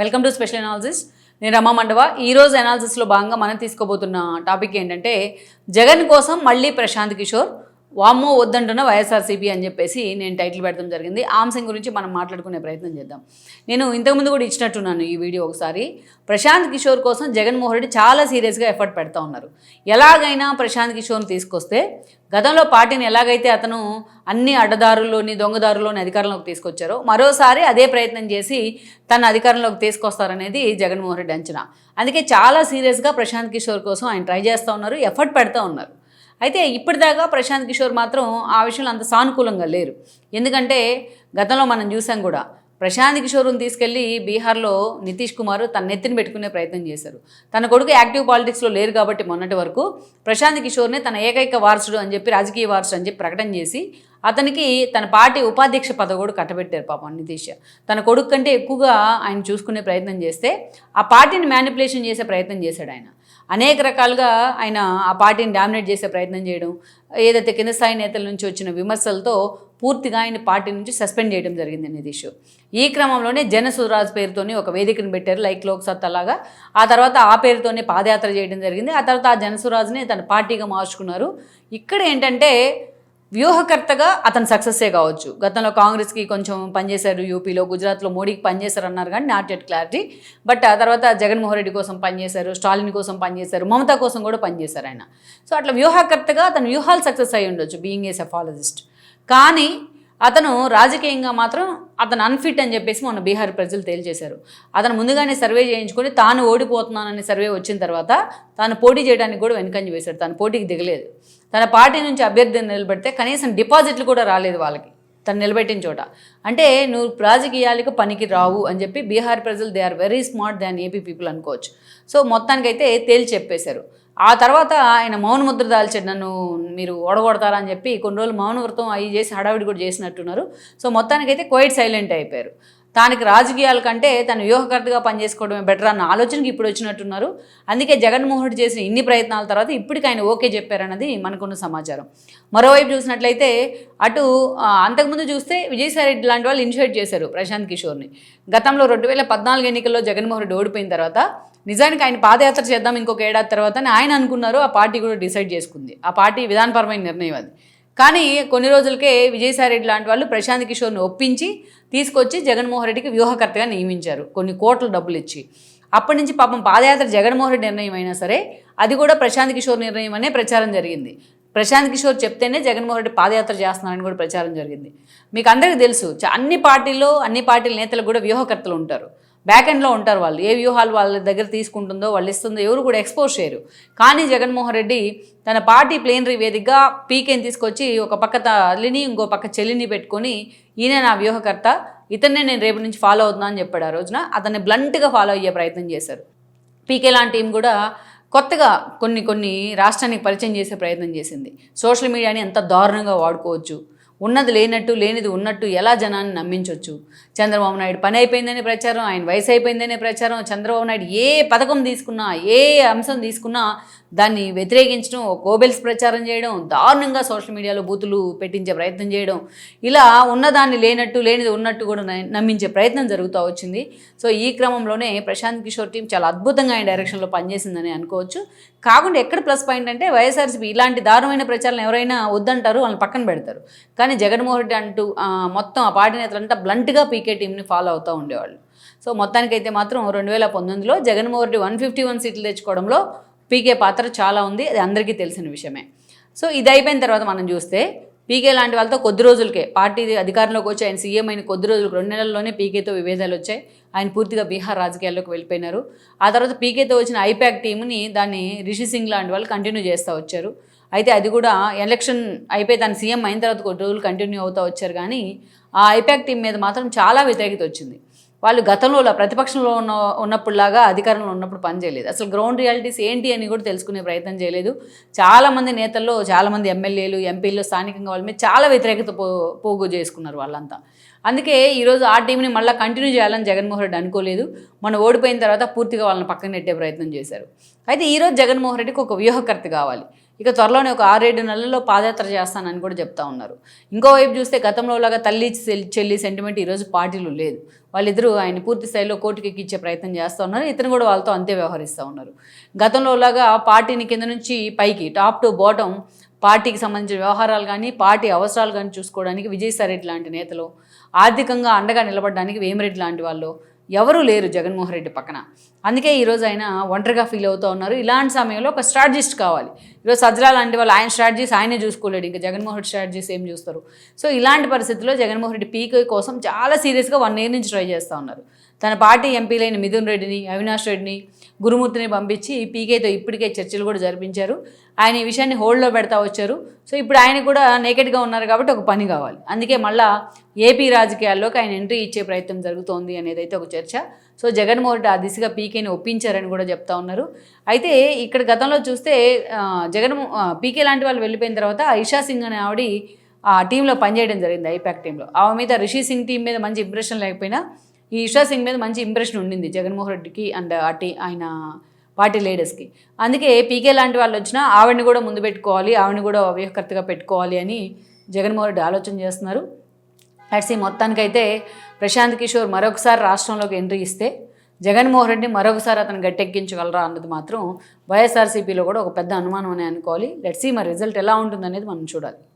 Welcome to special analysis. నేను రమా మండవ. ఈరోజు అనాలిసిస్లో భాగంగా మనం తీసుకోబోతున్న టాపిక్ ఏంటంటే జగన్ కోసం మళ్ళీ ప్రశాంత్ కిషోర్ వామ్మో వద్దంటున్న వైఎస్ఆర్సీపీ అని చెప్పేసి నేను టైటిల్ పెట్టడం జరిగింది. ఆ అంశం గురించి మనం మాట్లాడుకునే ప్రయత్నం చేద్దాం. నేను ఇంతకుముందు కూడా ఇచ్చినట్టున్నాను ఈ వీడియో ఒకసారి. ప్రశాంత్ కిషోర్ కోసం జగన్మోహన్ రెడ్డి చాలా సీరియస్గా ఎఫర్ట్ పెడతా ఉన్నారు. ఎలాగైనా ప్రశాంత్ కిషోర్ని తీసుకొస్తే గతంలో పార్టీని ఎలాగైతే అతను అన్ని అడ్డదారుల్లోని దొంగదారుల్లోని అధికారంలోకి తీసుకొచ్చారో మరోసారి అదే ప్రయత్నం చేసి తన అధికారంలోకి తీసుకొస్తారనేది జగన్మోహన్ రెడ్డి అంచనా. అందుకే చాలా సీరియస్గా ప్రశాంత్ కిషోర్ కోసం ఆయన ట్రై చేస్తూ ఉన్నారు, ఎఫర్ట్ పెడతా ఉన్నారు. అయితే ఇప్పటిదాకా ప్రశాంత్ కిషోర్ మాత్రం ఆ విషయంలో అంత సానుకూలంగా లేరు. ఎందుకంటే గతంలో మనం చూసాం కూడా, ప్రశాంత్ కిషోర్ని తీసుకెళ్ళి బీహార్లో నితీష్ కుమార్ తన నెత్తిని పెట్టుకునే ప్రయత్నం చేశారు. తన కొడుకు యాక్టివ్ పాలిటిక్స్లో లేరు కాబట్టి మొన్నటి వరకు ప్రశాంత్ కిషోర్ని తన ఏకైక వారసుడు అని చెప్పి, రాజకీయ వారసుడు అని చెప్పి ప్రకటన చేసి అతనికి తన పార్టీ ఉపాధ్యక్ష పదవి కూడా కట్టబెట్టారు పాపం నితీష్. తన కొడుకు కంటే ఎక్కువగా ఆయన చూసుకునే ప్రయత్నం చేస్తే ఆ పార్టీని మ్యానిపులేషన్ చేసే ప్రయత్నం చేశాడు ఆయన. అనేక రకాలుగా ఆయన ఆ పార్టీని డామినేట్ చేసే ప్రయత్నం చేయడం, ఏదైతే కింద స్థాయి నేతల నుంచి వచ్చిన విమర్శలతో పూర్తిగా ఆయన పార్టీ నుంచి సస్పెండ్ చేయడం జరిగింది నితీష్. ఈ క్రమంలోనే జనసురాజ్ పేరుతోని ఒక వేదికను పెట్టారు, లైక్ లోక్సత్ అలాగా. ఆ తర్వాత ఆ పేరుతోనే పాదయాత్ర చేయడం జరిగింది. ఆ తర్వాత ఆ జనసురాజ్ని తన పార్టీగా మార్చుకున్నారు. ఇక్కడ ఏంటంటే వ్యూహకర్తగా అతను సక్సెస్సే కావచ్చు. గతంలో కాంగ్రెస్కి కొంచెం పనిచేశారు, యూపీలో, గుజరాత్లో మోడీకి పనిచేశారు అన్నారు కానీ నాట్ ఎట్ క్లారిటీ. బట్ ఆ తర్వాత జగన్మోహన్ రెడ్డి కోసం పనిచేశారు, స్టాలిన్ కోసం పనిచేశారు, మమతా కోసం కూడా పనిచేశారు ఆయన. సో అట్లా వ్యూహకర్తగా అతను వ్యూహాలు సక్సెస్ అయ్యి ఉండొచ్చు బీయింగ్ ఏ సెఫాలజిస్ట్. కానీ అతను రాజకీయంగా మాత్రం అతను అన్ఫిట్ అని చెప్పేసి మొన్న బీహార్ ప్రజలు తేల్చేశారు. అతను ముందుగానే సర్వే చేయించుకొని తాను ఓడిపోతున్నానని సర్వే వచ్చిన తర్వాత తాను పోటీ చేయడానికి కూడా వెనుకంజ వేశాడు. తను పోటీకి దిగలేదు. తన పార్టీ నుంచి అభ్యర్థిని నిలబెడితే కనీసం డిపాజిట్లు కూడా రాలేదు వాళ్ళకి తను నిలబెట్టిన చోట. అంటే నువ్వు రాజకీయాలకు పనికి రావు అని చెప్పి బీహార్ ప్రజలు they are very smart than AP people అనుకోవచ్చు. సో మొత్తానికైతే తేల్చి చెప్పేశారు. ఆ తర్వాత ఆయన మౌన ముద్ర దాల్చాడు, నన్ను మీరు ఓడగొడతారా అని చెప్పి కొన్ని రోజులు మౌన వ్రతం అవి చేసి హడావిడి కూడా చేసినట్టున్నారు. సో మొత్తానికైతే క్వైట్ సైలెంట్ అయిపోయారు. తానికి రాజకీయాల కంటే తను వ్యూహకర్తగా పనిచేసుకోవడమే బెటర్ అన్న ఆలోచనకి ఇప్పుడు వచ్చినట్టున్నారు. అందుకే జగన్మోహన్ రెడ్డి చేసిన ఇన్ని ప్రయత్నాల తర్వాత ఇప్పటికి ఆయన ఓకే చెప్పారన్నది మనకున్న సమాచారం. మరోవైపు చూసినట్లయితే అటు అంతకుముందు చూస్తే విజయసాయి రెడ్డి లాంటి వాళ్ళు ఇనిషియేట్ చేశారు ప్రశాంత్ కిషోర్ని. గతంలో 2014 ఎన్నికల్లో జగన్మోహన్ రెడ్డి ఓడిపోయిన తర్వాత నిజానికి ఆయన పాదయాత్ర చేద్దాం ఇంకొక ఏడాది తర్వాత అని ఆయన అనుకున్నారు. ఆ పార్టీ కూడా డిసైడ్ చేసుకుంది. ఆ పార్టీ విధానపరమైన నిర్ణయం అది. కానీ కొన్ని రోజులకే విజయసాయి రెడ్డి లాంటి వాళ్ళు ప్రశాంత్ కిషోర్ని ఒప్పించి తీసుకొచ్చి జగన్మోహన్ రెడ్డికి వ్యూహకర్తగా నియమించారు, కొన్ని కోట్ల డబ్బులు ఇచ్చి. అప్పటి నుంచి పాపం పాదయాత్ర జగన్మోహన్ రెడ్డి నిర్ణయం అయినా సరే అది కూడా ప్రశాంత్ కిషోర్ నిర్ణయం అనే ప్రచారం జరిగింది. ప్రశాంత్ కిషోర్ చెప్తేనే జగన్మోహన్ రెడ్డి పాదయాత్ర చేస్తున్నారని కూడా ప్రచారం జరిగింది. మీకు అందరికీ తెలుసు, అన్ని పార్టీల నేతలకు కూడా వ్యూహకర్తలు ఉంటారు, బ్యాక్ ఎండ్లో ఉంటారు. వాళ్ళు ఏ వ్యూహాలు వాళ్ళ దగ్గర తీసుకుంటుందో వాళ్ళు ఇస్తుందో ఎవరు కూడా ఎక్స్పోజ్ చేయరు. కానీ జగన్మోహన్ రెడ్డి తన పార్టీ ప్లేనరీ వేదికగా పీకేని తీసుకొచ్చి ఒక పక్క తల్లిని ఇంకో పక్క చెల్లిని పెట్టుకొని ఈయన నా వ్యూహకర్త, ఇతన్నే నేను రేపు నుంచి ఫాలో అవుతున్నా అని చెప్పాడు. ఆ రోజున అతన్ని బ్లంట్గా ఫాలో అయ్యే ప్రయత్నం చేశారు. పీకే లాంటి టీం కూడా కొత్తగా కొన్ని రాష్ట్రానికి పరిచయం చేసే ప్రయత్నం చేసింది. సోషల్ మీడియాని ఎంత దారుణంగా వాడుకోవచ్చు, ఉన్నది లేనట్టు లేనిది ఉన్నట్టు ఎలా జనాన్ని నమ్మించవచ్చు. చంద్రబాబు నాయుడు పని అయిపోయిందనే ప్రచారం, ఆయన వయసు అయిపోయిందనే ప్రచారం, చంద్రబాబు నాయుడు ఏ పథకం తీసుకున్నా ఏ అంశం తీసుకున్నా దాన్ని వ్యతిరేకించడం, గోబెల్స్ ప్రచారం చేయడం, దారుణంగా సోషల్ మీడియాలో బూతులు పెట్టించే ప్రయత్నం చేయడం, ఇలా ఉన్నదాన్ని లేనట్టు లేనిది ఉన్నట్టు కూడా నమ్మించే ప్రయత్నం జరుగుతూ వచ్చింది. సో ఈ క్రమంలోనే ప్రశాంత్ కిషోర్ టీం చాలా అద్భుతంగా ఆయన డైరెక్షన్లో పనిచేసిందని అనుకోవచ్చు. కాకుండా ఎక్కడ ప్లస్ పాయింట్ అంటే వైఎస్ఆర్సీపీ ఇలాంటి దారుణమైన ప్రచారం ఎవరైనా వద్దంటారు, వాళ్ళని పక్కన పెడతారు. కానీ జగన్మోహన్ రెడ్డి అంటూ మొత్తం ఆ పార్టీ నేతలంతా బ్లంట్గా పీకే టీంని ఫాలో అవుతూ ఉండేవాళ్ళు. సో మొత్తానికైతే మాత్రం 2019లో జగన్మోహన్ రెడ్డి 151 సీట్లు తెచ్చుకోవడంలో పీకే పాత్ర చాలా ఉంది, అది అందరికీ తెలిసిన విషయమే. సో ఇది అయిపోయిన తర్వాత మనం చూస్తే పీకే లాంటి వాళ్ళతో కొద్ది రోజులకే పార్టీ అధికారంలోకి వచ్చి ఆయన సీఎం అయిన కొద్ది రోజులకు 2 నెలల్లోనే పీకేతో విభేదాలు వచ్చాయి. ఆయన పూర్తిగా బీహార్ రాజకీయాల్లోకి వెళ్ళిపోయినారు. ఆ తర్వాత పీకేతో వచ్చిన ఐపాక్ టీంని దాన్ని రిషి సింగ్ లాంటి వాళ్ళు కంటిన్యూ చేస్తూ వచ్చారు. అయితే అది కూడా ఎలక్షన్ అయిపోయి తను సీఎం అయిన తర్వాత కొద్ది రోజులు కంటిన్యూ అవుతూ వచ్చారు. కానీ ఆ ఐపాక్ టీం మీద మాత్రం చాలా వ్యతిరేకత వచ్చింది. వాళ్ళు గతంలో ప్రతిపక్షంలో ఉన్నప్పుడులాగా అధికారంలో ఉన్నప్పుడు పనిచేయలేదు. అసలు గ్రౌండ్ రియాలిటీస్ ఏంటి అని కూడా తెలుసుకునే ప్రయత్నం చేయలేదు. చాలామంది నేతల్లో, చాలామంది ఎమ్మెల్యేలు, ఎంపీలు స్థానికంగా వాళ్ళ మీద చాలా వ్యతిరేకత పోగు చేసుకున్నారు వాళ్ళంతా. అందుకే ఈరోజు ఆ టీంని మళ్ళీ కంటిన్యూ చేయాలని జగన్మోహన్ రెడ్డి అనుకోలేదు. మనం ఓడిపోయిన తర్వాత పూర్తిగా వాళ్ళని పక్కన నెట్టే ప్రయత్నం చేశారు. అయితే ఈరోజు జగన్మోహన్ రెడ్డికి ఒక వ్యూహకర్త కావాలి. ఇక త్వరలోనే ఒక 6-7 నెలల్లో పాదయాత్ర చేస్తానని కూడా చెప్తా ఉన్నారు. ఇంకోవైపు చూస్తే గతంలో లాగా తల్లి చెల్లి సెంటిమెంట్ ఈరోజు పార్టీలు లేదు. వాళ్ళిద్దరూ ఆయన పూర్తి స్థాయిలో కోర్టుకి ఎక్కించే ప్రయత్నం చేస్తూ ఉన్నారు. ఇతను కూడా వాళ్ళతో అంతే వ్యవహరిస్తూ ఉన్నారు. గతంలో లాగా పార్టీని కింద నుంచి పైకి టాప్ టు బాటమ్ పార్టీకి సంబంధించిన వ్యవహారాలు కానీ పార్టీ అవసరాలు కానీ చూసుకోవడానికి విజయసాయిరెడ్డి లాంటి నేతలు, ఆర్థికంగా అండగా నిలబడడానికి వేమిరెడ్డి లాంటి వాళ్ళు ఎవరూ లేరు జగన్మోహన్ రెడ్డి పక్కన. అందుకే ఈరోజు ఆయన ఒంటరిగా ఫీల్ అవుతూ ఉన్నారు. ఇలాంటి సమయంలో ఒక స్ట్రాటజిస్ట్ కావాలి. ఈరోజు సజ్జల లాంటి వాళ్ళు ఆయన స్ట్రాటజీస్ ఆయనే చూసుకోలేడు, ఇంకా జగన్మోహన్ రెడ్డి స్ట్రాటజీస్ ఏం చూస్తారు. సో ఇలాంటి పరిస్థితుల్లో జగన్మోహన్ రెడ్డి పీకే కోసం చాలా సీరియస్గా 1 year నుంచి ట్రై చేస్తూ ఉన్నారు. తన పార్టీ ఎంపీలైన మిథున్ రెడ్డిని, అవినాష్ రెడ్డిని, గురుమూర్తిని పంపించి పీకేతో ఇప్పటికే చర్చలు కూడా జరిపించారు. ఆయన ఈ విషయాన్ని హోల్డ్లో పెడతా వచ్చారు. సో ఇప్పుడు ఆయన కూడా నేకెడ్గా ఉన్నారు కాబట్టి ఒక పని కావాలి. అందుకే మళ్ళా ఏపీ రాజకీయాల్లోకి ఆయన ఎంట్రీ ఇచ్చే ప్రయత్నం జరుగుతోంది అనేది అయితే ఒక చర్చ. సో జగన్మోహన్ రెడ్డి ఆ దిశగా పీకేని ఒప్పించారని కూడా చెప్తా ఉన్నారు. అయితే ఇక్కడ గతంలో చూస్తే పీకే లాంటి వాళ్ళు వెళ్ళిపోయిన తర్వాత ఇషా సింగ్ అనే ఆవిడ ఆ టీంలో పనిచేయడం జరిగింది, ఐపాక్ టీంలో. ఆమె మీద రిషి సింగ్ టీం మీద మంచి ఇంప్రెషన్ లేకపోయినా ఈ ఇషా సింగ్ మీద మంచి ఇంప్రెషన్ ఉండింది జగన్మోహన్ రెడ్డికి అండ్ ఆయన పార్టీ లీడర్స్కి. అందుకే పీకే లాంటి వాళ్ళు వచ్చినా ఆవిడని కూడా ముందు పెట్టుకోవాలి, ఆవిడని కూడా వ్యూహకర్తగా పెట్టుకోవాలి అని జగన్మోహన్ రెడ్డి ఆలోచన చేస్తున్నారు. అట్సి మొత్తానికైతే ప్రశాంత్ కిషోర్ మరొకసారి రాష్ట్రంలోకి ఎంట్రీ ఇస్తే జగన్మోహన్ రెడ్డిని మరొకసారి అతను గట్టెక్కించగలరా అన్నది మాత్రం వైఎస్ఆర్సీపీలో కూడా ఒక పెద్ద అనుమానం అని అనుకోవాలి. లెట్స్ సీ మరి రిజల్ట్ ఎలా ఉంటుందనేది మనం చూడాలి.